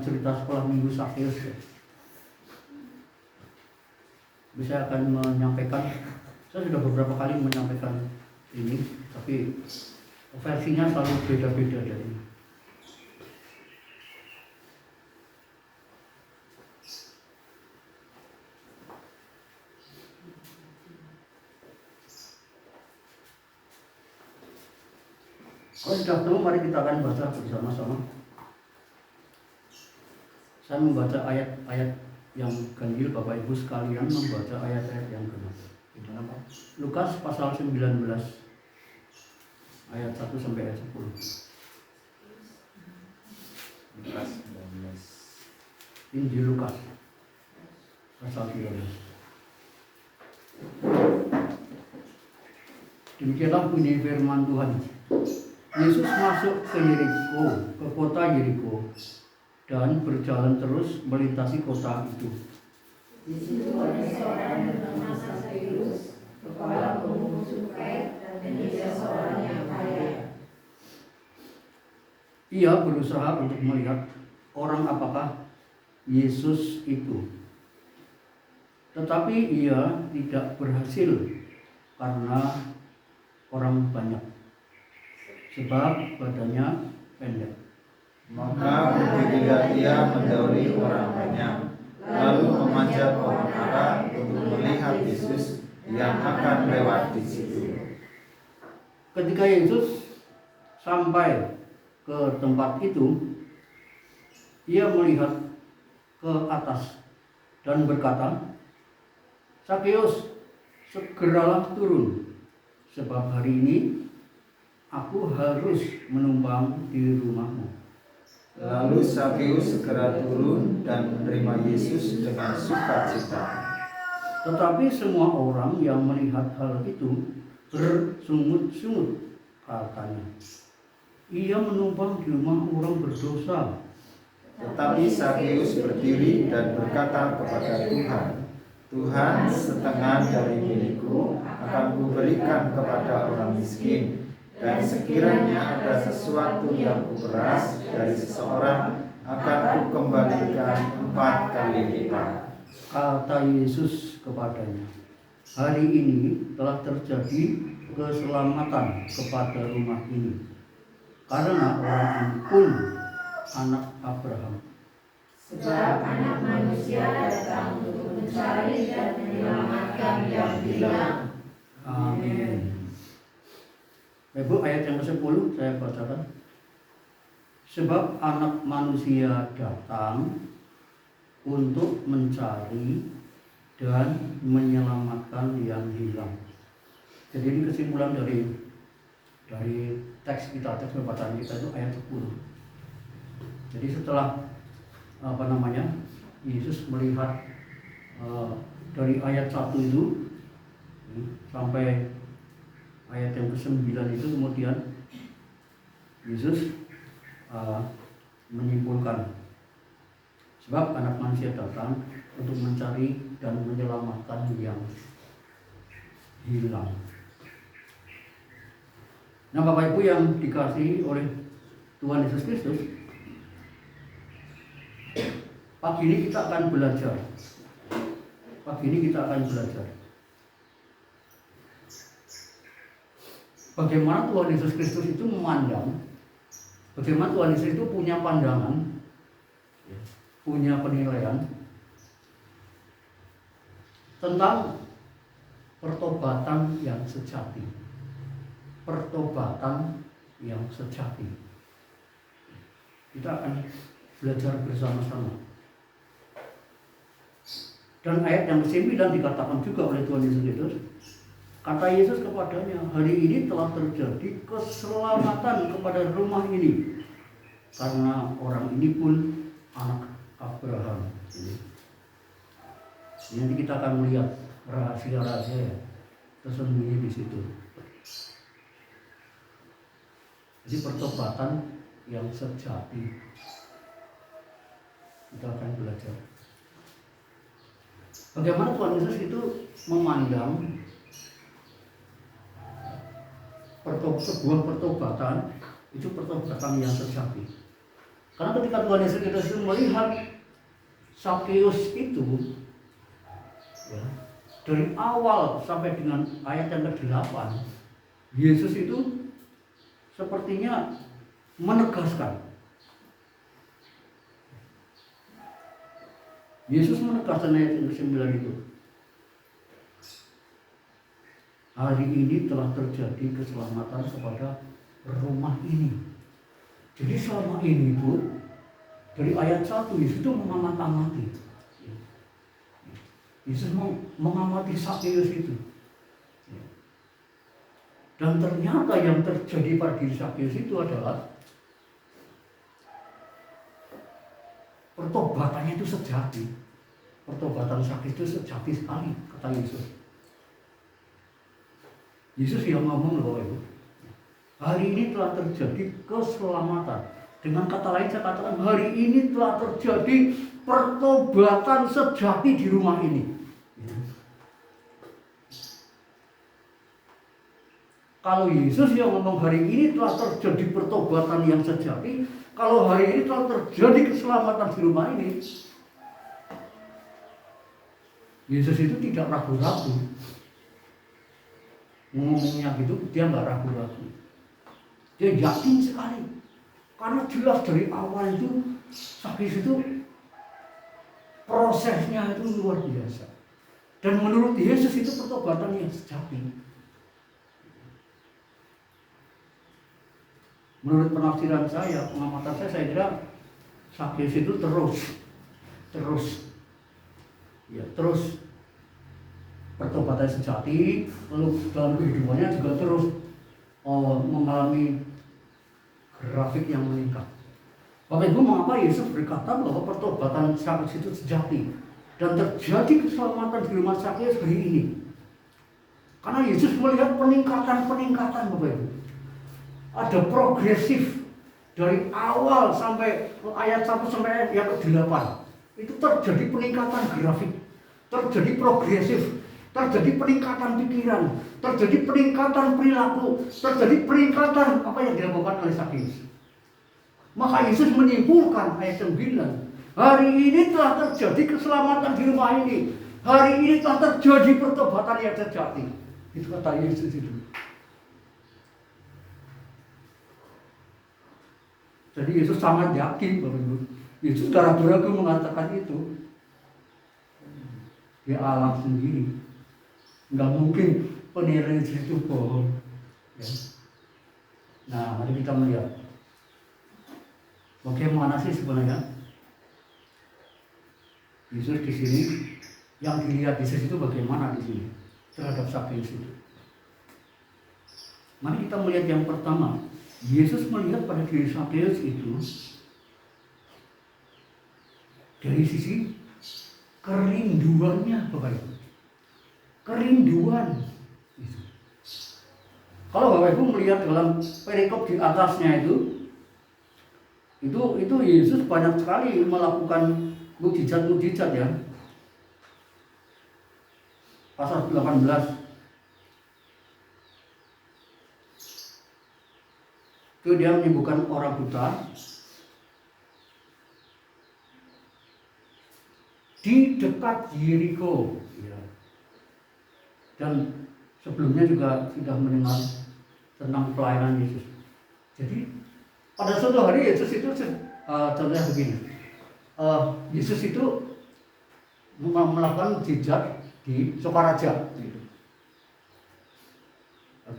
cerita sekolah minggu Sakeus ya. Saya akan menyampaikan, saya sudah beberapa kali menyampaikan ini, tapi versinya selalu beda-beda dari ini. Kalau sudah ketemu, mari kita akan baca bersama-sama. Saya membaca ayat-ayat yang ganjil, Bapak Ibu sekalian membaca ayat-ayat yang genap. Lukas pasal 19 ayat 1 sampai ayat 10. Lukas 19. Injil Lukas pasal 13. Demikianlah bunyi firman Tuhan. Yesus masuk ke Yeriko, ke kota Yeriko, dan berjalan terus melintasi kota itu. Di situ ada seorang bernama Sakeus, kepala pemungut cukai, dan dia seorang yang kaya. Ia berusaha untuk melihat orang apakah Yesus itu. Tetapi ia tidak berhasil karena orang banyak, sebab badannya pendek. Maka berdirilah ia mendahului orang banyak, lalu memanjat pohon ara untuk melihat Yesus yang akan lewat di situ. Ketika Yesus sampai ke tempat itu, ia melihat ke atas dan berkata, "Sakeus, segeralah turun, sebab hari ini aku harus menumpang di rumahmu." Lalu Sakeus segera turun dan menerima Yesus dengan sukacita. Tetapi semua orang yang melihat hal itu bersungut-sungut, katanya, "Ia menumpang di rumah orang berdosa." Tetapi Sakeus berdiri dan berkata kepada Tuhan, "Tuhan, setengah dari milikku akan kuberikan kepada orang miskin. Dan sekiranya ada sesuatu yang kuperas dari seseorang, akan kukembalikan 4 kali lipat." Kata Yesus kepadanya, "Hari ini telah terjadi keselamatan kepada rumah ini, karena orang ini pun anak Abraham. Sebab Anak Manusia datang untuk mencari dan menyelamatkan yang hilang. Amin. Ibu, ayat yang ke-10 saya bacakan. Sebab Anak Manusia datang untuk mencari dan menyelamatkan yang hilang. Jadi ini kesimpulan dari teks bacaan kita itu ayat 10. Jadi setelah Yesus melihat dari ayat 1 itu sampai ayat yang ke-9 itu, kemudian Yesus menyimpulkan, sebab Anak Manusia datang untuk mencari dan menyelamatkan yang hilang. Nah, Bapak Ibu yang dikasihi oleh Tuhan Yesus Kristus, pagi ini kita akan belajar. Bagaimana Tuhan Yesus Kristus itu memandang, bagaimana Tuhan Yesus itu punya pandangan, punya penilaian tentang pertobatan yang sejati. Pertobatan yang sejati. Kita akan belajar bersama-sama. Dan ayat yang ke-9 dikatakan juga oleh Tuhan Yesus Kristus. Kata Yesus kepadanya, "Hari ini telah terjadi keselamatan kepada rumah ini, karena orang ini pun anak Abraham." Nanti kita akan melihat rahasia-rahasia tersembunyi di situ. Jadi pertobatan yang sejati kita akan belajar. Bagaimana Tuhan Yesus itu memandang sebuah pertobatan, itu pertobatan yang sejati. Karena ketika Tuhan Yesus Kristus melihat Sakeus itu, ya, dari awal sampai dengan ayat yang ke-8, Yesus itu sepertinya menegaskan. Yesus menegaskan ayat yang ke-9 itu. Hari ini telah terjadi keselamatan kepada rumah ini. Jadi selama ini itu dari ayat 1 Yesus itu mengamati. Yesus mengamati Sakeus itu. Dan ternyata yang terjadi pada diri Sakeus itu adalah pertobatannya itu sejati. Pertobatan Sakeus itu sejati sekali, kata Yesus. Yesus yang ngomong loh itu. Hari ini telah terjadi keselamatan. Dengan kata lain saya katakan hari ini telah terjadi pertobatan sejati di rumah ini. Kalau Yesus yang ngomong hari ini telah terjadi pertobatan yang sejati, kalau hari ini telah terjadi keselamatan di rumah ini, Yesus itu tidak ragu-ragu. Ngomongnya gitu, dia nggak ragu-ragu. Dia yakin sekali. Karena jelas dari awal itu, Sakeus itu prosesnya itu luar biasa. Dan menurut Yesus itu pertobatan yang sejati. Menurut penafsiran saya, pengamatan saya kira Sakeus itu terus pertobatan sejati, lalu dalam kehidupannya juga terus mengalami grafik yang meningkat. Bapak Ibu, mengapa Yesus berkata bahwa pertobatan Sakeus itu sejati dan terjadi keselamatan di rumah Sakeus hari ini? Karena Yesus melihat peningkatan Bapak Ibu. Ada progresif dari awal sampai ayat 1 sampai ayat yang ke-8. Itu terjadi peningkatan grafik, terjadi progresif, terjadi peningkatan pikiran, terjadi peningkatan perilaku, terjadi peningkatan apa yang dilakukan oleh Sakeus. Maka Yesus menyimpulkan ayat 9, hari ini telah terjadi keselamatan di rumah ini, hari ini telah terjadi pertobatan yang sejati. Itu kata Yesus itu. Jadi Yesus sangat yakin Bapak Ibu. Yesus ragu-ragu mengatakan itu. Dia alam sendiri. Nggak mungkin penilaian itu bohong. Ya. Nah, mari kita melihat bagaimana sih sebenarnya Yesus di sini, yang dilihat Yesus itu bagaimana di sini terhadap Sakeus itu. Mari kita melihat yang pertama. Yesus melihat pada diri Sakeus itu dari sisi kerinduannya, Bapak Ibu. Kerinduan. Kalau Bapak Ibu melihat dalam perikop di atasnya itu Yesus banyak sekali melakukan mukjizat-mukjizat ya. Pasal 18. Itu dia menyembuhkan orang buta di dekat Yeriko, ya. Dan sebelumnya juga sudah mendengar tentang pelayanan Yesus. Jadi pada suatu hari Yesus itu contohnya begini, Yesus itu melakukan mukjizat di Sukaraja,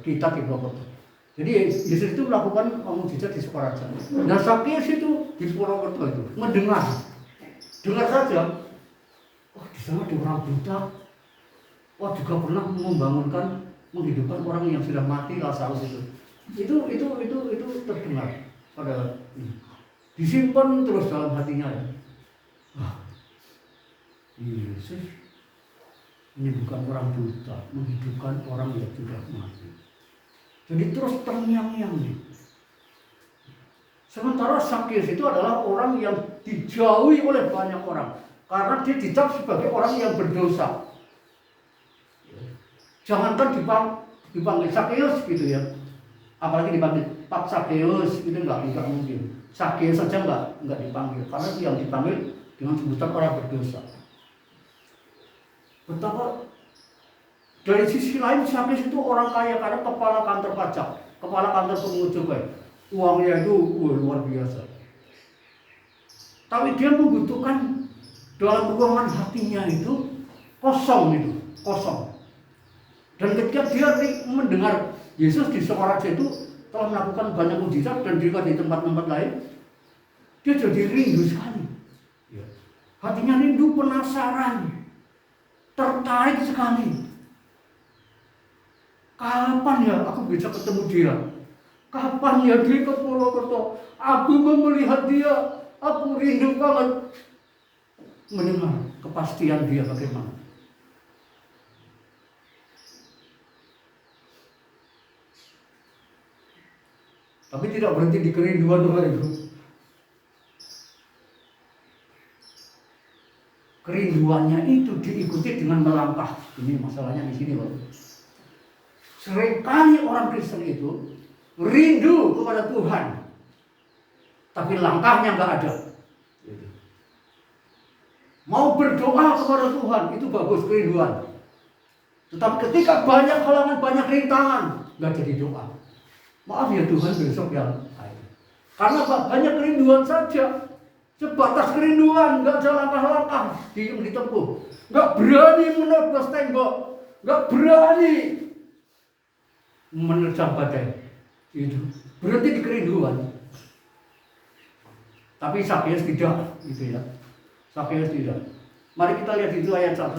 kita di Purwokerto. Jadi Yesus itu melakukan mukjizat di Sukaraja. Nah Sakeus itu di Purwokerto itu mendengar saja. Oh di sana ada orang buta. Oh juga pernah menghidupkan orang yang sudah mati, Lazarus itu. Itu terdengar pada disimpan terus dalam hatinya ya. Wah, Yesus menyembuhkan orang buta, menghidupkan orang yang sudah mati. Jadi terus terngiang-ngiang nih. Sementara Sakeus itu adalah orang yang dijauhi oleh banyak orang karena dia dicap sebagai orang yang berdosa. Jangankan dipanggil Sakeus gitu ya, apalagi dipanggil Pak Sakeus itu nggak mungkin. Sakeus saja enggak dipanggil, karena yang dipanggil dengan sebutan orang berdosa. Betapa dari sisi lain Sakeus itu orang kaya karena kepala kantor pajak, kepala kantor pemungut cukai. Uangnya itu luar biasa. Tapi dia membutuhkan dalam ruangan hatinya itu kosong. Dan ketika dia mendengar Yesus di Samaria itu telah melakukan banyak mujizat dan juga di tempat-tempat lain, dia jadi rindu sekali. Hatinya rindu, penasaran, tertarik sekali. Kapan ya aku bisa ketemu dia? Kapan ya dia ke Purwokerto? Aku mau melihat dia. Aku rindu banget mendengar kepastian dia bagaimana. Tapi tidak berhenti di kerinduan itu. Kerinduannya itu diikuti dengan melangkah. Ini masalahnya di sini, Pak. Seringkali orang Kristen itu rindu kepada Tuhan, tapi langkahnya nggak ada. Mau berdoa kepada Tuhan itu bagus, kerinduan. Tetapi ketika banyak halangan, banyak rintangan, nggak jadi doa. Maaf ya Tuhan, besok yang lain. Karena banyak kerinduan saja, sebatas kerinduan, nggak ada langkah-langkah yang ditempuh. Nggak berani menerobos tembok, nggak berani menerjang badai. Itu berhenti di kerinduan. Tapi Sakeus tidak, gitu ya. Sakeus tidak. Mari kita lihat itu ayat 1.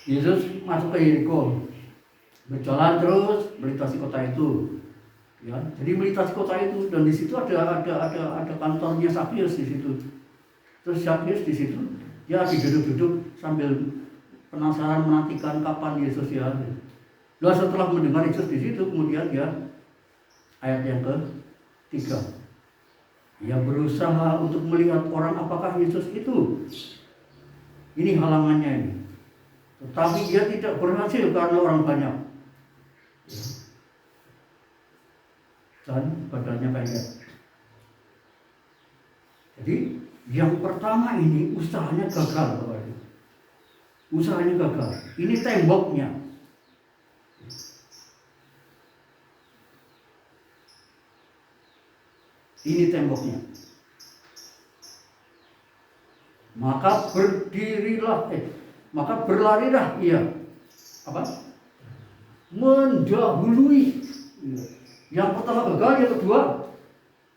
Yesus masuk ke Yeriko, berjalan terus melintasi kota itu. Ya, jadi melintasi kota itu dan di situ ada kantornya Sakeus di situ. Terus Sakeus di situ, dia lagi duduk-duduk sambil penasaran menantikan kapan Yesus ya. Lalu setelah mendengar Yesus di situ, kemudian dia ayat yang ke-3. Ia berusaha untuk melihat orang apakah Yesus itu. Ini halangannya ini. Tetapi dia tidak berhasil karena orang banyak. Dan badannya pendek. Jadi yang pertama ini usahanya gagal. Usahanya gagal. Ini temboknya. Ini temboknya. Maka berlarilah ia. Apa? Mendahului. Yang pertama gagal, yang kedua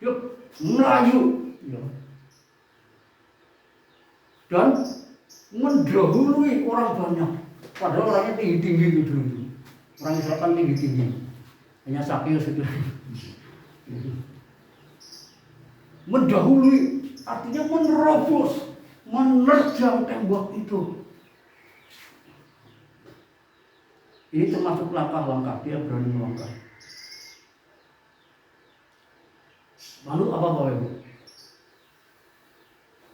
dia melayu. Dan mendahului orang banyak. Padahal orangnya tinggi-tinggi itu dulu. Orang Israel kan tinggi-tinggi. Hanya Sakeus itu. Mendahului artinya menerobos, menerjang tembok itu. Ini termasuk langkah-langkah, dia berani melangkah. Lalu apa Bapak Ibu?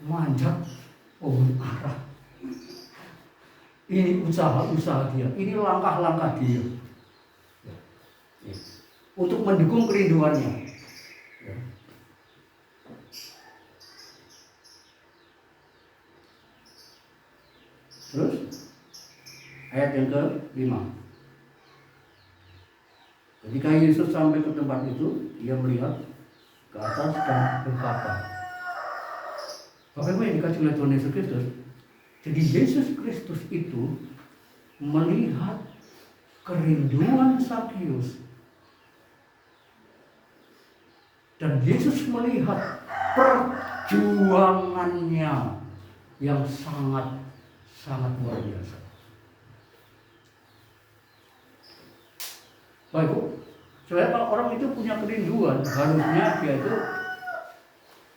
Manjat pohon ara. Ini usaha-usaha dia, ini langkah-langkah dia untuk mendukung kerinduannya. Terus ayat yang ke-5. Ketika Yesus sampai ke tempat itu, dia melihat ke atas dan berkata, Bapak Ibu yang dikasih oleh Tuhan Yesus Kristus. Jadi Yesus Kristus itu melihat kerinduan Sakeus. Dan Yesus melihat perjuangannya yang sangat luar biasa. Baik Bu, supaya kalau orang itu punya kerinduan, harusnya dia itu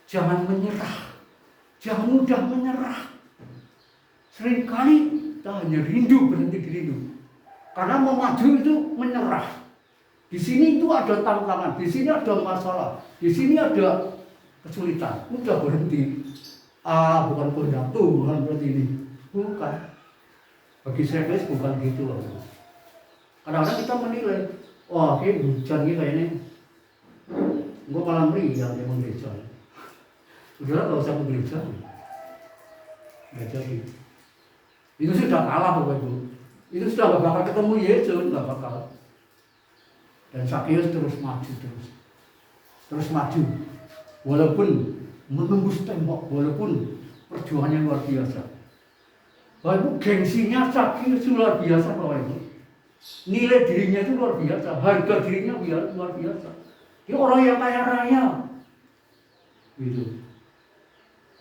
jangan menyerah, jangan mudah menyerah. Seringkali kita hanya rindu, berhenti di rindu. Karena mau maju itu menyerah. Di sini itu ada tantangan, di sini ada masalah, di sini ada kesulitan. Udah berhenti. Bukan kehendak Tuhan berarti ini. Bukan. Bagi saya guys bukan gitu loh. Kadang-kadang kita menilai, wah kayak hujan gitu kayaknya. Gue malah meriang dia mau gereja. Udahlah gak usah ke gereja. Gak jadi. Itu sudah kalah Bapak Ibu. Itu sudah gak bakal ketemu Yesus, gak bakal. Dan Sakeus terus maju terus maju. Walaupun menembus tembok, walaupun perjuangannya luar biasa. Bapak Ibu, gengsinya Sakeus luar biasa Bapak Ibu. Nilai dirinya itu luar biasa, harga dirinya luar biasa. Dia orang yang kaya raya. Gitu.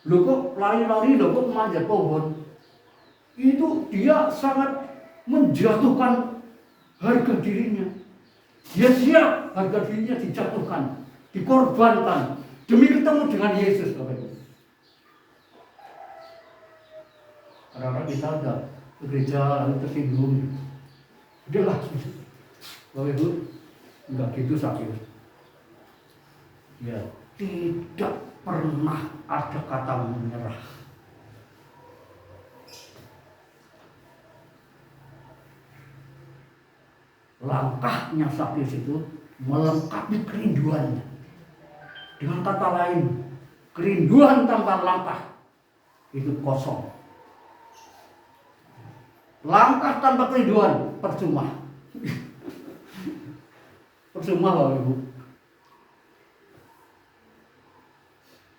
Loh kok lari-lari, loh kok manjat pohon. Itu dia sangat menjatuhkan harga dirinya. Dia siap harga dirinya dijatuhkan, dikorbankan demi ketemu dengan Yesus Bapak Ibu. Kadang-kadang kita ada ke gereja lalu tersinggung. Udahlah, Bapak Ibu, enggak gitu Sakeus. Ya, tidak pernah ada kata menyerah. Langkahnya Sakeus itu melengkapi kerinduannya. Dengan kata lain, kerinduan tanpa langkah itu kosong. Langkah tanpa kerinduan percuma. Percuma Bapak Ibu.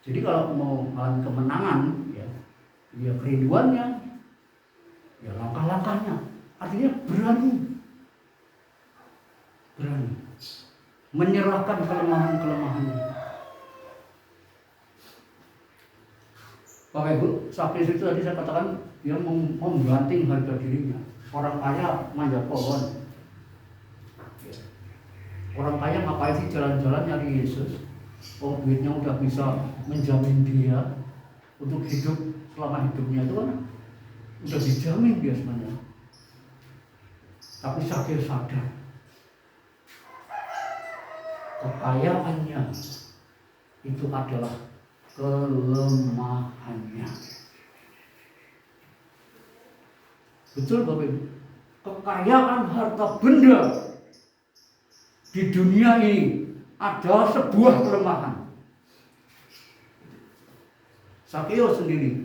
Jadi kalau mau mengalami kemenangan, ya kerinduannya, ya langkah-langkahnya, artinya berani menyerahkan kelemahan-kelemahannya. Bapak Ibu, Sakeus itu tadi saya katakan dia membanting harga dirinya. Orang kaya manjat pohon. Orang kaya ngapain sih jalan-jalan nyari Yesus? Oh, duitnya udah bisa menjamin dia untuk hidup selama hidupnya itu kan udah dijamin dia sebenarnya. Tapi Sakeus sadar kekayaannya itu adalah kelemahannya. Betul Bapak Ibu? Kekayaan harta benda di dunia ini adalah sebuah kelemahan. Sakeus sendiri,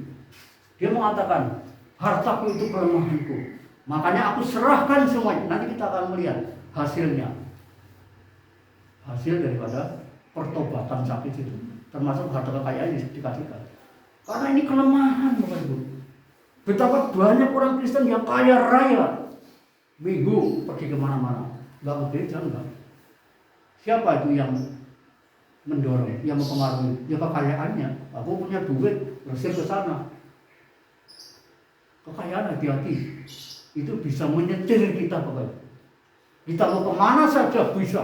dia mengatakan, hartaku itu kelemahanku. Makanya aku serahkan semuanya. Nanti kita akan melihat hasilnya. Hasil daripada pertobatan Sakeus itu, termasuk harta kekayaan yang dikasihkan. Karena ini kelemahan Bapak Ibu. Betapa banyak orang Kristen yang kaya raya, minggu pergi kemana-mana, nggak ke gereja, enggak. Siapa itu yang mendorong, yang mempengaruhi? Ya kekayaannya. Aku punya duit, bersih ke sana. Kekayaan hati-hati. Itu bisa menyetir kita Bapak. Kita mau kemana saja bisa.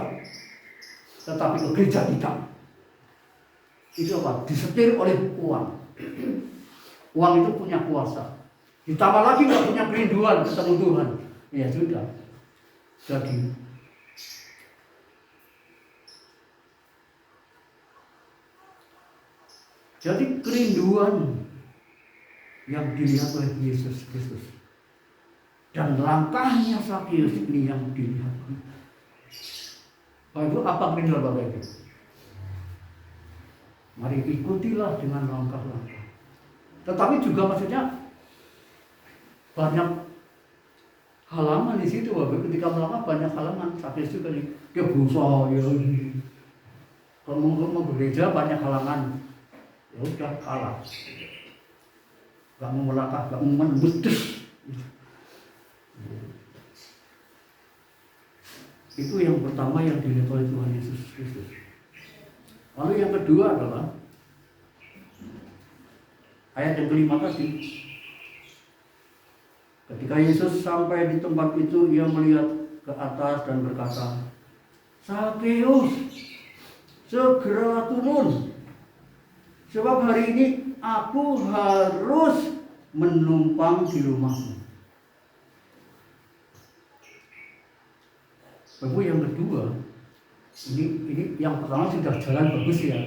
Tetapi ke gereja tidak. Itu apa? Disetir oleh uang. Uang itu punya kuasa. Ditambah lagi nggak punya kerinduan ketemu Tuhan. Ya sudah. Jadi kerinduan yang dilihat oleh Yesus Kristus dan langkahnya Sakeus ini yang dilihat. Bapak Ibu, apa kerinduan Bapak Ibu? Mari ikutilah dengan langkah-langkah. Tetapi juga maksudnya banyak halangan di situ Bapak Ibu. Ketika melangkah banyak halangan. Sakeus juga nih, dia berusaha ya. Kalau mau gereja banyak halangan. Ya udah kalah. Gak mau melangkah, gak mau menembus. Itu yang pertama yang dilihat oleh Tuhan Yesus Kristus. Lalu yang kedua adalah ayat yang kelima tadi. Ketika Yesus sampai di tempat itu, ia melihat ke atas dan berkata, Sakeus, segera turun. Sebab hari ini aku harus menumpang di rumahmu. Bapak yang kedua, ini yang pertama sudah jalan bagus ya.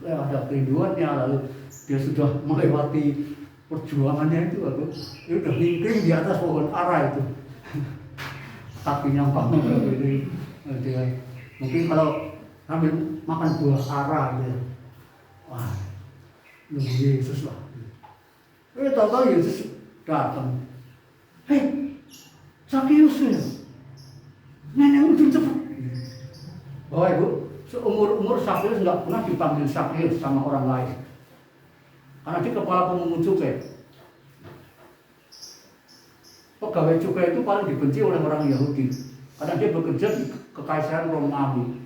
Ada kerinduannya, lalu dia sudah melewati perjuangannya itu, Bapak. Dia udah mingkring di atas pohon ara itu. Kakinya bangun ini. Dia mungkin kalau sambil makan buah ara gitu. Wah, nunggu Yesus lah. Tahu-tahu Yesus datang. Hei, Sakeus ya, nenek udah cepet. Bapak Ibu, seumur Sakeus nggak pernah dipanggil Sakeus sama orang lain, karena dia kepala pemungut cukai. Pegawai cukai itu paling dibenci oleh orang Yahudi, karena dia bekerja di kekaisaran Romawi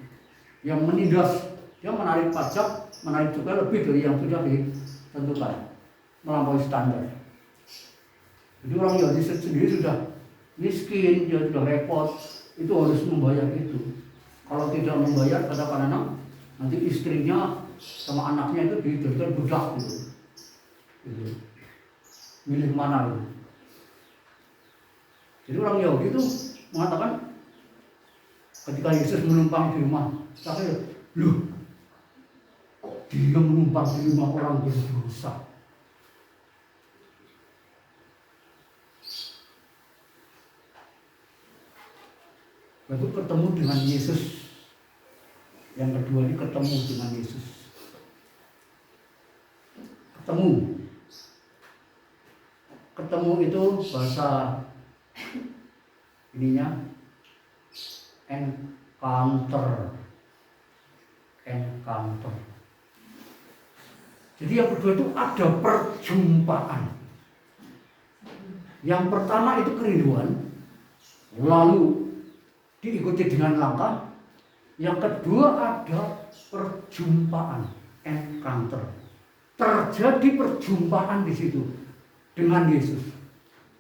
yang menindas, dia menarik pajak, menarik cukai lebih dari yang sudah ditentukan, melampaui standar. Jadi orang Yahudi sendiri sudah miskin, dia sudah repot, itu harus membayar itu. Kalau tidak membayar, kadang-kadang nanti istrinya sama anaknya itu dijadikan budak gitu. Milih mana gitu. Jadi orang Yahudi itu mengatakan ketika Yesus menumpang di rumah Sakeus, loh, kok dia menumpang di rumah orang berdosa? Lalu ketemu dengan Yesus. Yang kedua ini ketemu dengan Yesus. Ketemu itu bahasa ininya encounter. Jadi yang kedua itu ada perjumpaan. Yang pertama itu kerinduan, lalu diikuti dengan langkah. Yang kedua ada perjumpaan, encounter. Terjadi perjumpaan di situ dengan Yesus.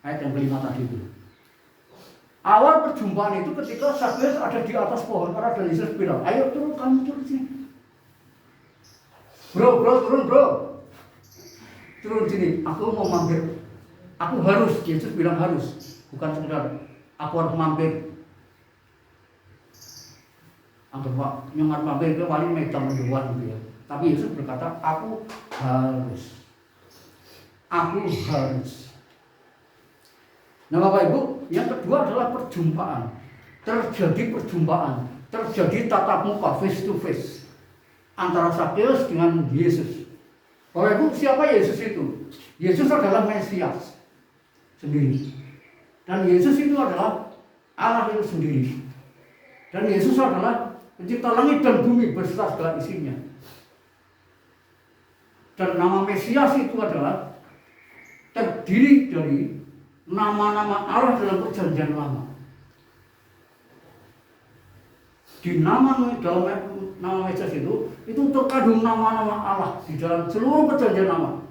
Ayat yang kelima tadi itu. Awal perjumpaan itu ketika Sakeus ada di atas pohon, karena ada Yesus bilang, ayo turun, kamu turun sini. Bro, turun sini. Aku mau mampir. Aku harus. Yesus bilang harus, bukan sekedar aku harus mampir. Anggap nyongat mampir itu paling megang menjual gitu ya. Tapi Yesus berkata, aku harus. Nah Bapak Ibu, yang kedua adalah perjumpaan. Terjadi perjumpaan, terjadi tatap muka, face to face antara Sakeus dengan Yesus. Bapak Ibu, siapa Yesus itu? Yesus adalah Mesias sendiri. Dan Yesus itu adalah Allah itu sendiri. Dan Yesus adalah pencipta langit dan bumi beserta segala isinya. Dan nama Mesias itu adalah terdiri dari nama-nama Allah dalam perjanjian lama. Di nama Mesias itu terkandung nama-nama Allah di dalam seluruh perjanjian lama,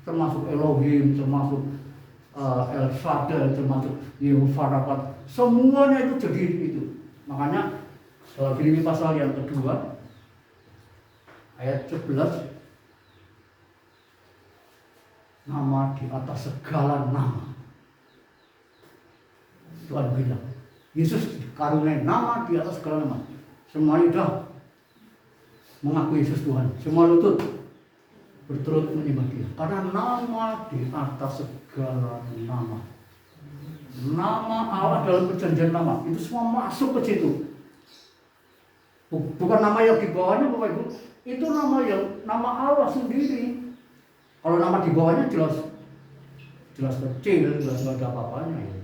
termasuk Elohim, termasuk El Shaddai, termasuk Yehovah Rapat, semuanya itu jadi itu. Makanya Filipi pasal yang kedua ayat 11, nama di atas segala nama. Tuhan bilang, Yesus dikaruniai nama di atas segala nama. Semuanya sudah mengaku Yesus Tuhan. Semua lutut berturut menyembah Dia. Karena nama di atas segala nama. Nama Allah dalam perjanjian lama itu semua masuk ke situ. Bukan nama yang di bawahnya Bapak Ibu, itu nama Allah sendiri. Kalau nama di bawahnya jelas kecil, jelas nggak ada apa-apanya. Ya.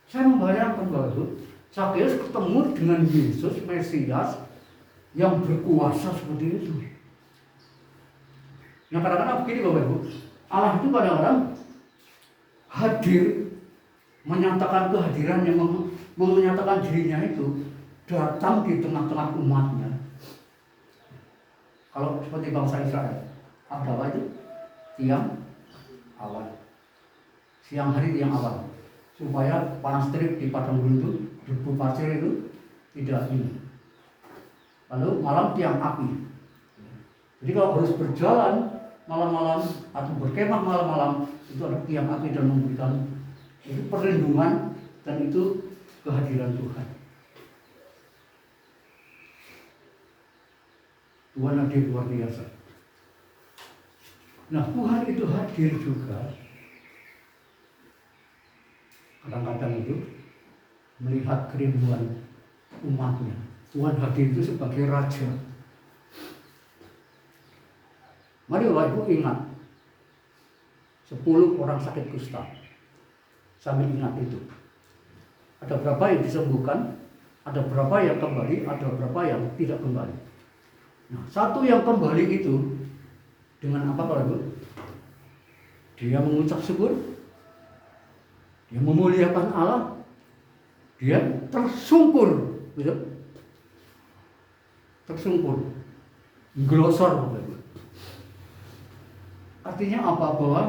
Saya membayangkan Bapak Ibu, Sakeus ketemu dengan Yesus Mesias yang berkuasa seperti itu. Nah kadang-kadang begini Bapak Ibu, Allah itu kadang-kadang hadir, menyatakan kehadirannya, menyatakan dirinya itu datang di tengah-tengah umatnya. Kalau seperti bangsa Israel, ada apa itu? Tiang awan, siang hari tiang awan, supaya panas terik di padang gurun itu, debu pasir itu tidak ini. Lalu malam tiang api. Jadi kalau harus berjalan malam-malam atau berkemah malam-malam, itu ada tiang api dan memberikan itu perlindungan dan itu kehadiran Tuhan. Tuhan hadir luar biasa. Nah Tuhan itu hadir juga kadang-kadang itu melihat kerinduan umatnya. Tuhan hadir itu sebagai raja. Mari Bapak Ibu ingat 10 orang sakit kusta. Sambil ingat itu. Ada berapa yang disembuhkan, ada berapa yang kembali, ada berapa yang tidak kembali. Nah, satu yang kembali itu dengan apa Bapak Ibu? Dia mengucap syukur, dia memuliakan Allah, dia tersungkur, gitu. Tersungkur, glosor Bapak Ibu. Artinya apa? Bahwa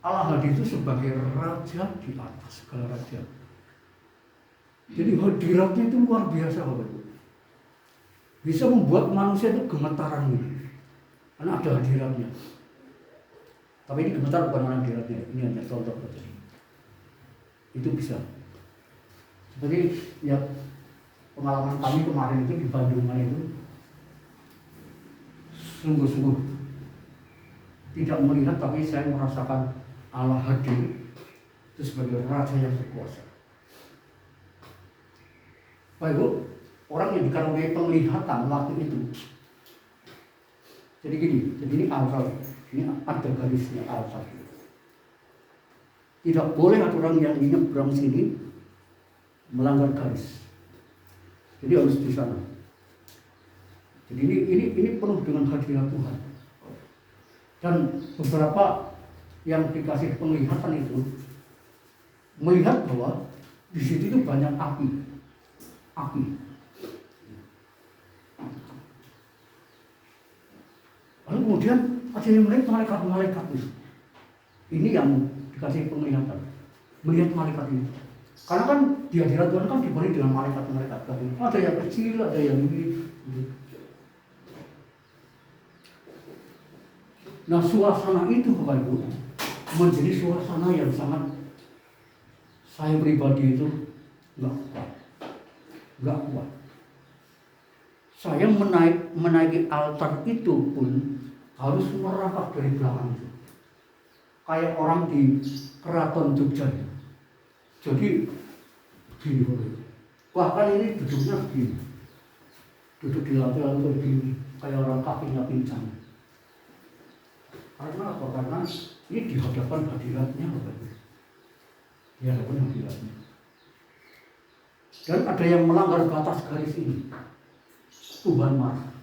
Allah hadir itu sebagai raja di atas segala raja. Jadi hadiratnya itu luar biasa Bapak Ibu. Bisa membuat manusia itu gemetaran gitu. Karena ada hadiratnya. Tapi ini gemetar bukan orang hadiratnya, ini hanya contoh saja. Itu bisa. Seperti ya pengalaman kami kemarin itu di Bandungan itu, sungguh-sungguh tidak melihat, tapi saya merasakan Allah hadir itu sebagai raja yang berkuasa. Baik Bu, orang yang dikaruniai penglihatan waktu itu. Jadi gini, jadi ini altar, ini ada garisnya altar. Tidak boleh ada orang yang nyebrang sini melanggar garis. Jadi harus di sana. Jadi ini penuh dengan hadirat Tuhan. Dan beberapa yang dikasih penglihatan itu melihat bahwa di situ itu banyak api. Lalu kemudian ada yang melihat malaikat itu. Ini yang dikasih penglihatan, melihat malaikat ini. Karena kan di hadirat Tuhan kan diberi dengan malaikat-malaikat. Ada yang kecil, ada yang ini. Nah suasana itu Bapak Ibu menjadi suasana yang sangat, saya pribadi itu nggak kuat. Saya menaiki altar itu pun harus merangkak dari belakang itu. Kayak orang di keraton Jogja. Jadi begini Bapak Ibu. Bahkan ini duduknya begini. Duduk di lantai begini, kayak orang kakinya pincang. Karena apa? Karena ini di hadapan hadiratnya Bapak Ibu. Di hadapan hadiratnya. Dan ada yang melanggar batas garis ini. Tuhan marah.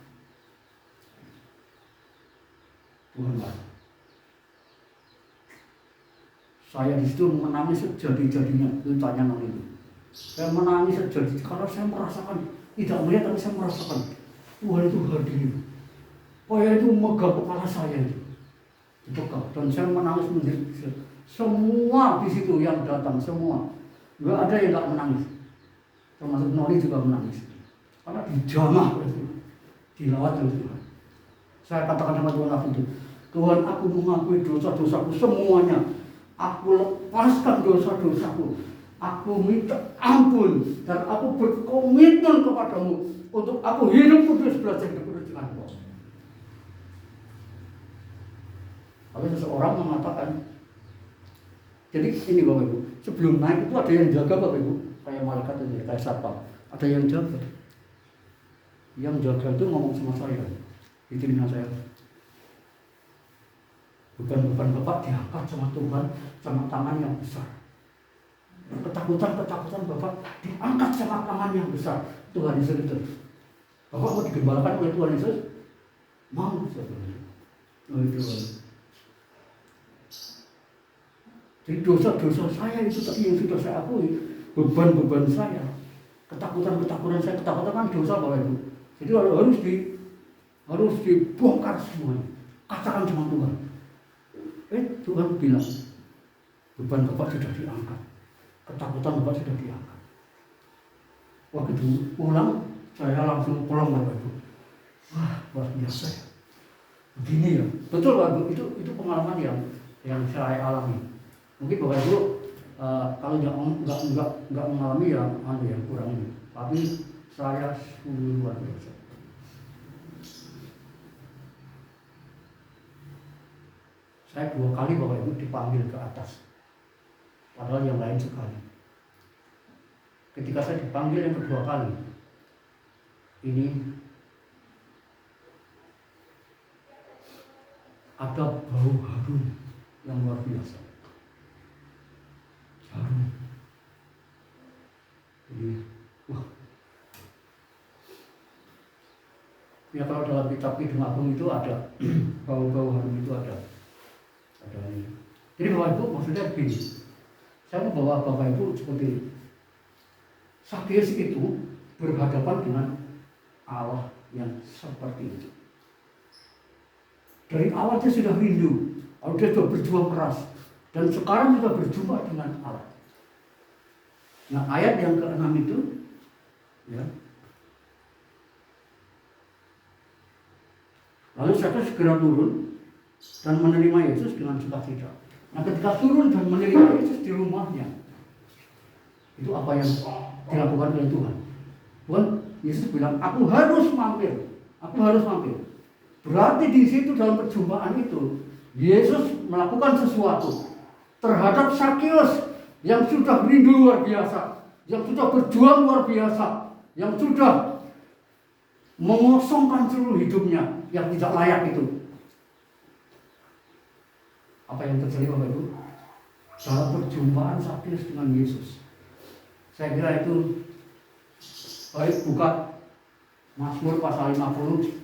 Tuhan marah. Saya di situ menangis sejadi-jadinya, itu tanyakan itu. Saya menangis sejadi karena saya merasakan, tidak melihat tapi saya merasakan Tuhan itu hadir. Saya itu memegang kepala saya itu. Dan saya menangis menjerit. Semua di situ yang datang, semua. Enggak ada yang enggak menangis. Termasuk Noni juga menangis. Karena dijamah itu, dilawat oleh Tuhan. Saya katakan sama Tuhan waktu itu, Tuhan, aku mengakui dosa-dosaku semuanya. Aku lepaskan dosa-dosaku. Aku minta ampun dan aku berkomitmen kepadamu untuk aku hidup kudus, belajar hidup kudus dengan Engkau. Tapi seseorang mengatakan, jadi ini Bapak Ibu, sebelum naik itu ada yang jaga Bapak Ibu, kayak malaikat itu, kayak satpam, ada yang jaga. Yang jaga itu ngomong sama saya, di telinga saya. Beban-beban Bapak diangkat sama Tuhan, sama tangan yang besar. Ketakutan Bapak diangkat sama tangan yang besar. Tuhan Yesus itu. Bapak mau digembalakan oleh Tuhan Yesus? Mau sebenarnya. Oh itu. Jadi dosa-dosa saya itu tadi yang sudah saya akui, beban-beban saya, ketakutan saya, ketakutan kan dosa Bapak Ibu. Jadi harus dibongkar semuanya. Katakan sama Tuhan. Tuhan bilang, beban Bapak sudah diangkat, ketakutan Bapak sudah diangkat. Waktu itu pulang, saya langsung pulang Bapak Ibu. Wah, luar biasa ya. Begini ya, betul Bapak Ibu, itu pengalaman yang saya alami. Mungkin Bapak Ibu kalau nggak mengalami ya kurang ini. Tapi saya sungguh luar biasa. Saya 2 kali Bapak Ibu dipanggil ke atas. Padahal yang lain sekali. Ketika saya dipanggil yang kedua kali, ini ada bau harum yang luar biasa. Harum. Ini, wah. Ya kalau dalam kitab Kidung Agung itu ada bau-bau harum itu ada ini. Jadi Bapak Ibu maksudnya begini, saya mau bawa Bapak Ibu seperti ini. Sakyus itu berhadapan dengan Allah yang seperti itu. Dari awal dia sudah rindu, lalu dia sudah berjuang keras, dan sekarang sudah berjumpa dengan Allah. Nah ayat yang ke-6 itu, ya. Lalu Sakyus segera turun dan menerima Yesus dengan sukacita. Nah ketika turun dan menerima Yesus di rumahnya, itu apa yang dilakukan oleh Tuhan? Tuhan Yesus bilang, aku harus mampir. Berarti di situ dalam perjumpaan itu, Yesus melakukan sesuatu terhadap Sakyus yang sudah rindu luar biasa, yang sudah berjuang luar biasa, yang sudah mengosongkan seluruh hidupnya yang tidak layak itu. Apa yang terjadi Bapak Ibu? Dalam perjumpaan Sakyus dengan Yesus. Saya kira itu, baik buka Mazmur pasal 50.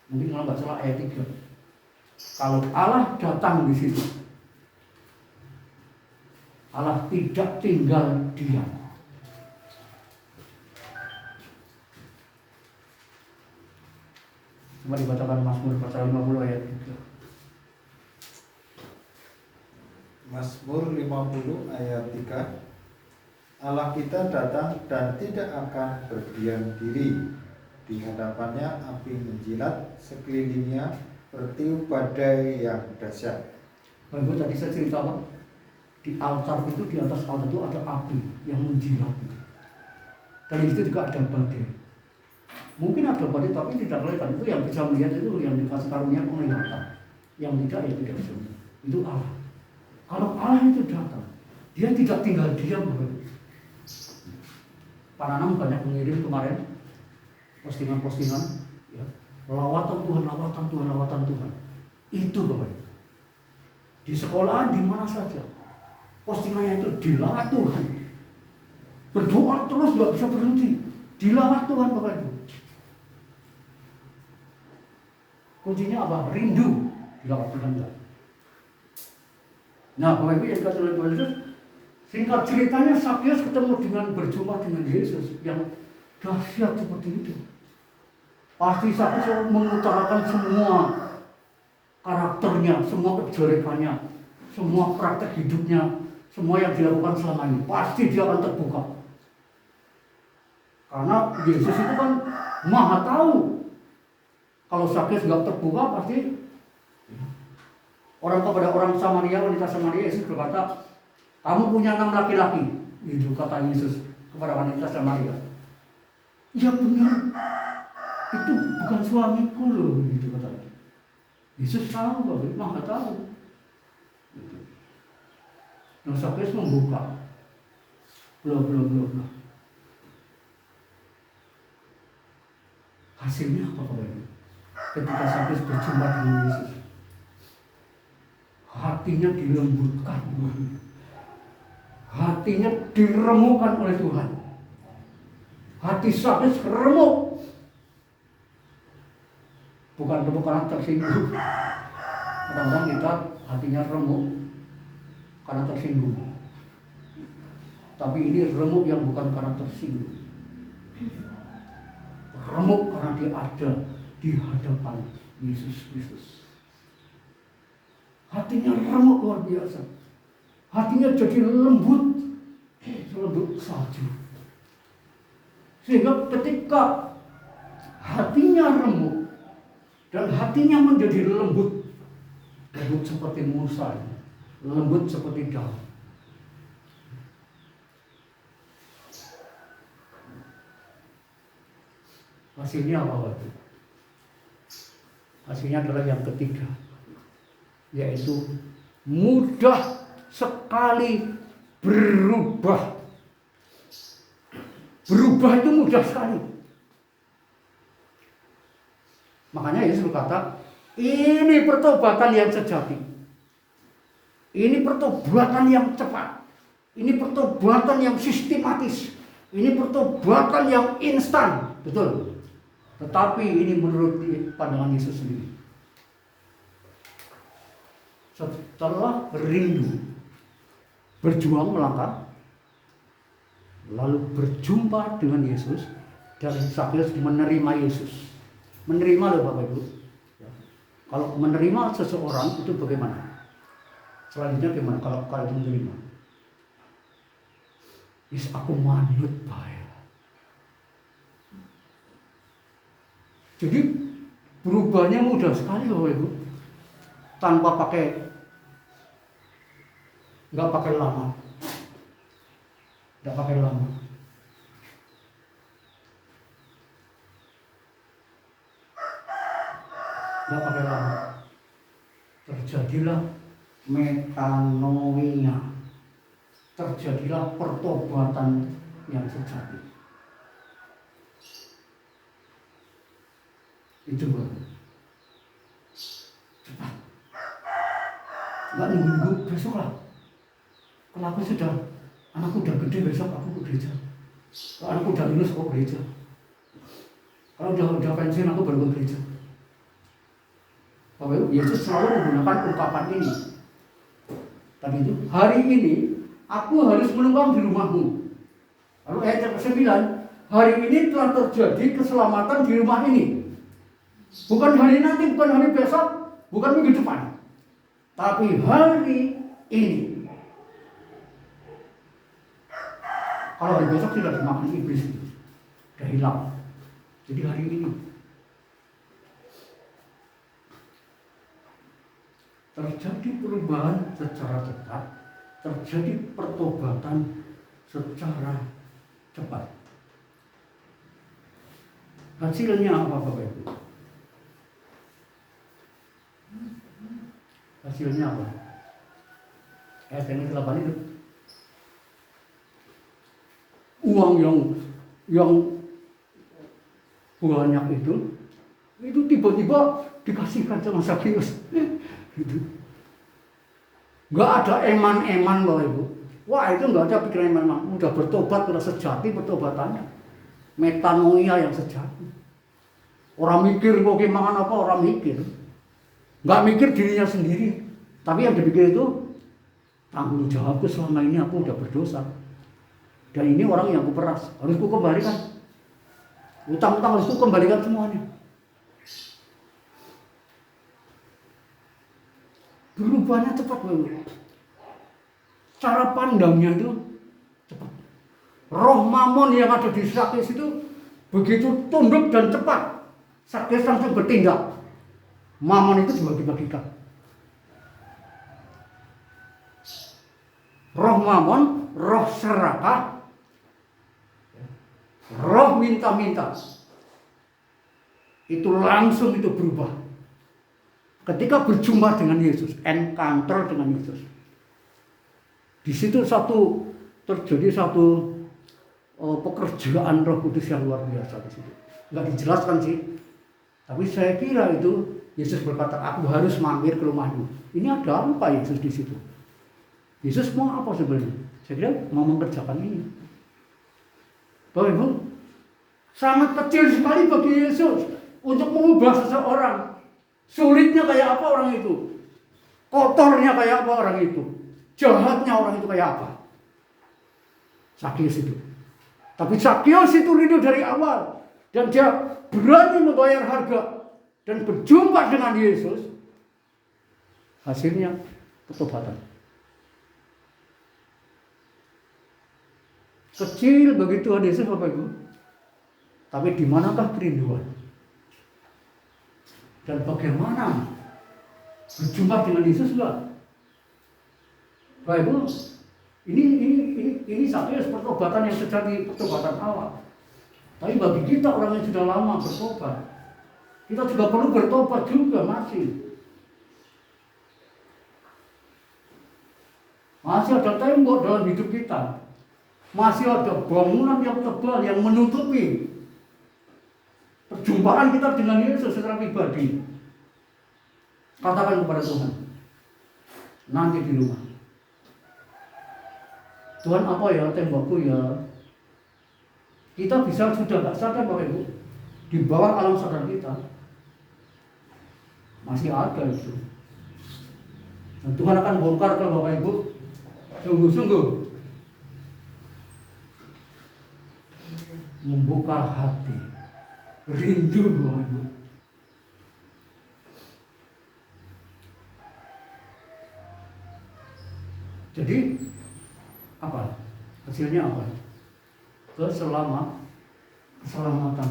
Mungkin kalau nggak salah ayat 3. Kalau Allah datang di situ, Allah tidak tinggal diam. Coba dibacakan Mazmur pasal 50 ayat 3. Mazmur 50 ayat 3. Allah kita datang dan tidak akan berdiam diri. Di hadapannya api menjilat, sekelilingnya bertiup badai yang dahsyat. Bapak tadi saya cerita apa? Di altar itu, di atas altar itu ada api yang menjilat. Dan di situ juga ada badai. Mungkin ada badai tapi tidak kelihatan. Itu yang bisa melihat itu yang dikasih karunia penglihatan. Yang tidak ya tidak bisa. Itu Allah. Kalau Allah itu datang, dia tidak tinggal diam. Pak Nanang banyak mengirim kemarin postingan-postingan, ya, lawatan Tuhan. Itu Bapak. Di sekolah di mana saja, postingannya itu dilawat Tuhan. Berdoa terus nggak bisa berhenti, dilawat Tuhan Bapak Ibu. Kuncinya apa? Rindu dilawat Tuhan. Nah Bapak Ibu yang dikasih oleh Tuhan Yesus, singkat ceritanya Sakyus berjumpa dengan Yesus yang dahsyat seperti itu. Pasti Sakyus mengutarakan semua karakternya, semua kejelekannya, semua praktek hidupnya, semua yang dilakukan selama ini. Pasti dia akan terbuka. Karena Yesus itu kan maha tahu. Kalau Sakyus nggak terbuka, pasti kepada orang Samaria, wanita Samaria, Yesus berkata, kamu punya 6 laki-laki. Itu kata Yesus kepada wanita Samaria. Ya benar. Itu bukan suamiku loh, gitu katanya. Yesus tahu, Bapak, maha tahu. Nah, Sakyus membuka. Belum. Hasilnya apa, Bapak? Ketika Sakyus berjumpa dengan Yesus, hatinya dilembutkan, hatinya diremukkan oleh Tuhan. Hati Sakyus remuk. Bukan remuk karena tersinggung. Kadang-kadang kita hatinya remuk karena tersinggung. Tapi ini remuk yang bukan karena tersinggung. Remuk karena dia ada di hadapan Yesus Kristus. Hatinya remuk luar biasa. Hatinya jadi lembut, selembut salju. Sehingga ketika hatinya remuk dan hatinya menjadi lembut seperti Musa, lembut seperti Daud. Hasilnya apa waktu? Hasilnya adalah yang ketiga, yaitu mudah sekali berubah. Berubah itu mudah sekali. Makanya Yesus berkata, ini pertobatan yang sejati. Ini pertobatan yang cepat. Ini pertobatan yang sistematis. Ini pertobatan yang instan. Betul. Tetapi ini menurut pandangan Yesus sendiri. Setelah rindu, berjuang melangkah, lalu berjumpa dengan Yesus, dan Sakeus menerima Yesus. Menerima loh Bapak Ibu. Kalau menerima seseorang itu bagaimana? Selanjutnya bagaimana kalau kalian menerima? Is aku manut bae. Jadi berubahnya mudah sekali Bapak Ibu. Tanpa nggak pakai lama. Nggak pakai lama. Nggak pakai lama. Terjadilah metanoia. Terjadilah pertobatan yang sejati. Itu Bapak. Cepat. Nggak nunggu besok lah. Kalau aku sudah, anakku udah gede besok aku ke gereja. Kalau anakku udah lulus aku ke gereja. Kalau udah pensiun aku baru ke gereja. Bapak Ibu, Yesus selalu menggunakan ungkapan ini. Tadi itu, hari ini aku harus menumpang di rumahmu. Lalu ayat yang ke-9, hari ini telah terjadi keselamatan di rumah ini. Bukan hari nanti, bukan hari besok, bukan minggu depan. Tapi hari ini. Kalau hari besok tidak dimakan iblis, sudah hilang. Jadi hari ini. Terjadi perubahan secara cepat, terjadi pertobatan secara cepat. Hasilnya apa Bapak Ibu? Hasilnya apa? Ayat yang ke-8 itu. Uang yang banyak itu tiba-tiba dikasihkan sama Sakeus. Gitu. Nggak ada eman-eman Bapak Ibu. Wah itu nggak ada pikiran eman-eman. Udah bertobat, udah sejati pertobatannya. Metanoia yang sejati. Orang mikir kok gimana apa, orang mikir. Nggak mikir dirinya sendiri. Tapi yang dipikir itu tanggung jawabku selama ini aku udah berdosa. Dan ini orang yang aku peras. Harus ku kembalikan. Utang-utang harus ku kembalikan semuanya. Berubahnya cepat banget. Cara pandangnya itu cepat. Roh mamon yang ada di Sakeus itu begitu tunduk dan cepat. Sakeus langsung bertindak. Mamon itu dibagi-bagikan. Roh mamon, roh serakah, roh minta-minta. Itu langsung itu berubah. Ketika berjumpa dengan Yesus, encounter dengan Yesus, di situ terjadi satu pekerjaan Roh Kudus yang luar biasa di situ. Nggak dijelaskan sih, tapi saya kira itu Yesus berkata, aku harus mampir ke rumahmu. Ini ada apa Yesus di situ? Yesus mau apa sebenarnya? Saya kira mau mengerjakan ini. Bapak Ibu, sangat kecil sekali bagi Yesus untuk mengubah seseorang. Sulitnya kayak apa orang itu? Kotornya kayak apa orang itu? Jahatnya orang itu kayak apa? Sakeus itu. Tapi Sakeus itu rindu dari awal. Dan dia berani membayar harga. Dan berjumpa dengan Yesus. Hasilnya pertobatan. Kecil bagi Tuhan Yesus Bapak Ibu. Tapi di manakah kerinduan? Dan bagaimana berjumpa dengan Yesus juga? Bapak Ibu, ini Sakeus pertobatan yang sejati, pertobatan awal. Tapi bagi kita orang yang sudah lama bertobat, kita juga perlu bertobat juga masih. Masih ada tembok dalam hidup kita. Masih ada bangunan yang tebal yang menutupi perjumpaan kita dengan Yesus secara pribadi. Katakan kepada Tuhan, nanti di rumah, Tuhan apa ya tembokku ya? Kita bisa sudah gak sadar Bapak Ibu, di bawah alam sadar kita masih ada itu. Dan Tuhan akan bongkar ke Bapak Ibu sungguh-sungguh membuka hati, rindu Bapak Ibu. Jadi apa? Hasilnya apa? Keselamatan.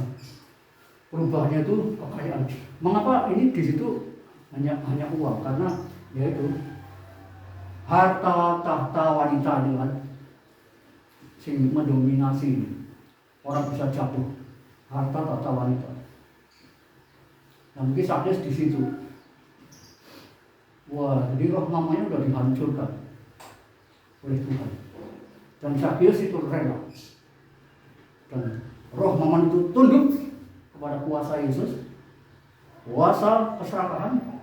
Perubahannya itu kekayaan. Mengapa ini di situ hanya uang? Karena yaitu harta tahta wanita dengan sing mendominasi. Orang bisa jatuh harta tahta wanita. Nah, mungkin Zakheus di situ. Wah, jadi roh mamanya udah dihancurkan oleh Tuhan. Dan Zakheus itu rela. Dan roh maman itu tunduk kepada kuasa Yesus, kuasa keserakahan,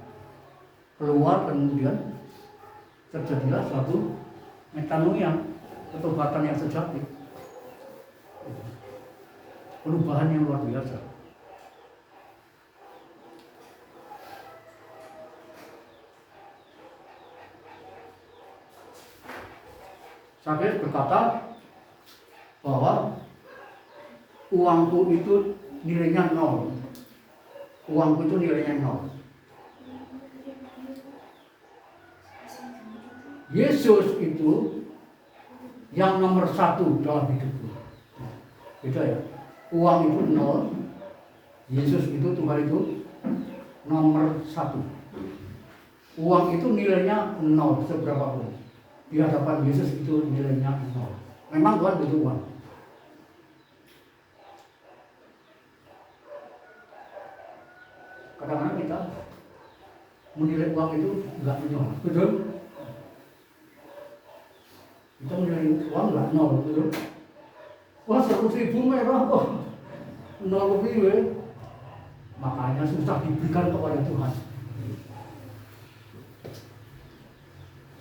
keluar, kemudian terjadilah suatu metanoia, ketobatan yang sejati, perubahan yang luar biasa. Zakheus berkata bahwa uangku itu nilainya 0. Uangku itu nilainya 0. Yesus itu yang nomor 1 dalam hidupku. Beda ya. Uang itu 0. Yesus itu Tuhan itu nomor 1. Uang itu nilainya 0 seberapa pun. Di hadapan Yesus itu nilainya 0. Memang Tuhan butuh uang. Kadang-kadang kita menilai uang itu enggak 0, betul? Kita menilai uang enggak 0, betul? Wah, 100.000 merah kok 0 lebih. Makanya susah diberikan kepada Tuhan.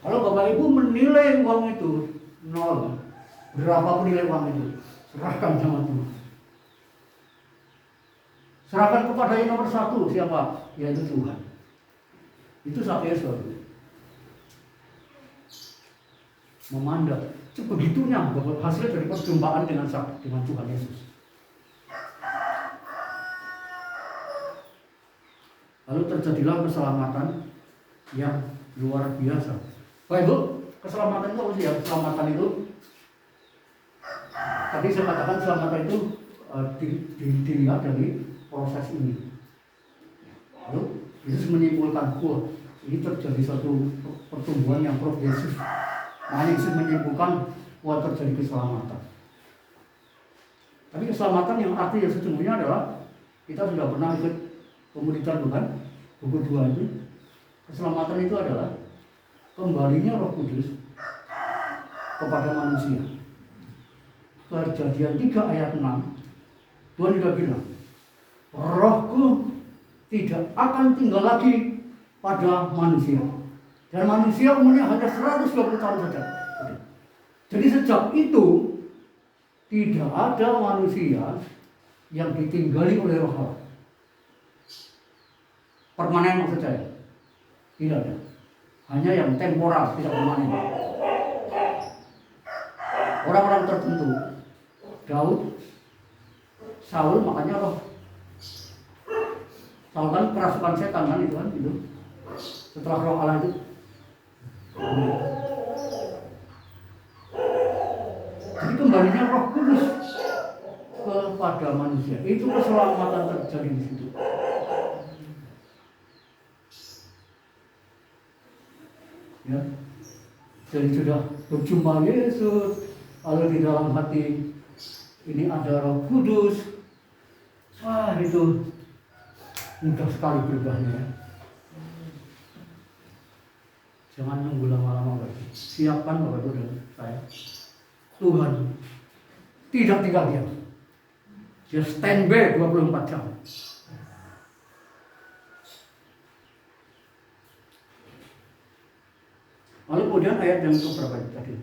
Kalau Bapak Ibu menilai uang itu 0, berapapun nilai uang itu, serahkan sama Tuhan. Serahkan kepada yang nomor 1, siapa? Yaitu Tuhan. Itu Zakheus memandang. Sebegitunya hasil dari perjumpaan dengan Tuhan Yesus. Lalu terjadilah keselamatan yang luar biasa. Baik Bu, keselamatan itu apa sih ya? Keselamatan itu tadi saya katakan keselamatan itu dilihat dari proses ini. Lalu Yesus menyimpulkan, ini terjadi suatu pertumbuhan yang progresif. Nah, Yesus menyimpulkan terjadi keselamatan. Tapi keselamatan yang artinya sesungguhnya adalah kita sudah pernah ikut komunitas bukan? Buku 2 itu. Keselamatan itu adalah kembalinya Roh Kudus kepada manusia. Kejadian 3 ayat 6, Tuhan sudah bilang, Rohku tidak akan tinggal lagi pada manusia. Dan manusia umurnya hanya 120 tahun saja. Jadi sejak itu tidak ada manusia yang ditinggali oleh Roh Allah. Permanen maksud saya? Tidak ada. Hanya yang temporal, tidak permanen. Orang-orang tertentu, Daud, Saul, makanya Roh Saul kan kerasukan setan kan itu kan itu. Setelah Roh Allah itu. Jadi kembalinya Roh Kudus kepada manusia. Itu keselamatan terjadi di situ. Ya. Jadi sudah berjumpa Yesus, lalu di dalam hati ini ada Roh Kudus. Wah, itu mudah sekali berubahnya. Jangan nunggu lama-lama lagi. Siapkan Bapak Ibu dan saya. Tuhan tidak tinggal diam. Dia standby 24 jam. Lalu kemudian ayat yang keberapa tadi?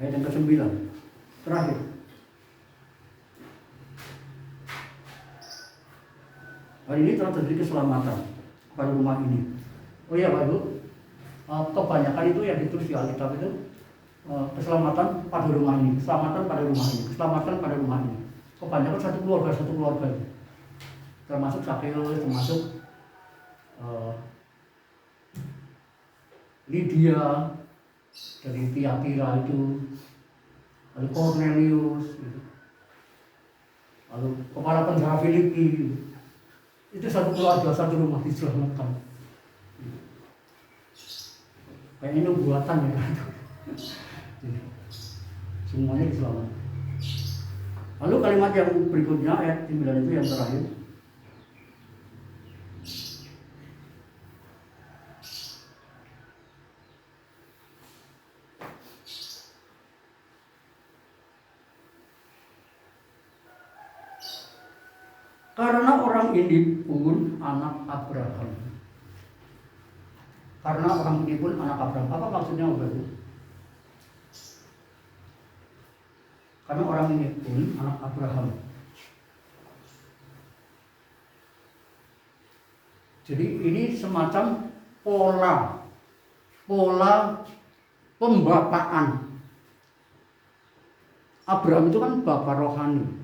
Ayat yang ke-9 terakhir. Hari ini telah terjadi keselamatan pada rumah ini. Oh iya Pak Ibu, kebanyakan itu yang ditulis di Alkitab itu keselamatan pada rumah ini, keselamatan pada rumah ini, keselamatan pada rumah ini. Kebanyakan satu keluarga itu. Termasuk Sakeus, termasuk Lydia dari Tiatira itu, lalu Cornelius, gitu. Lalu kepala penjara Filipi, itu satu keluarga, satu rumah diselamatkan. Kayak ini buatan ya kan? Semuanya diselamatkan. Lalu kalimat yang berikutnya ayat 9 itu yang terakhir. Karena orang ini pun anak Abraham. Karena orang ini pun anak Abraham. Apa maksudnya Bapak Ibu? Karena orang ini pun anak Abraham. Jadi ini semacam pola pembapaan. Abraham itu kan bapak rohani.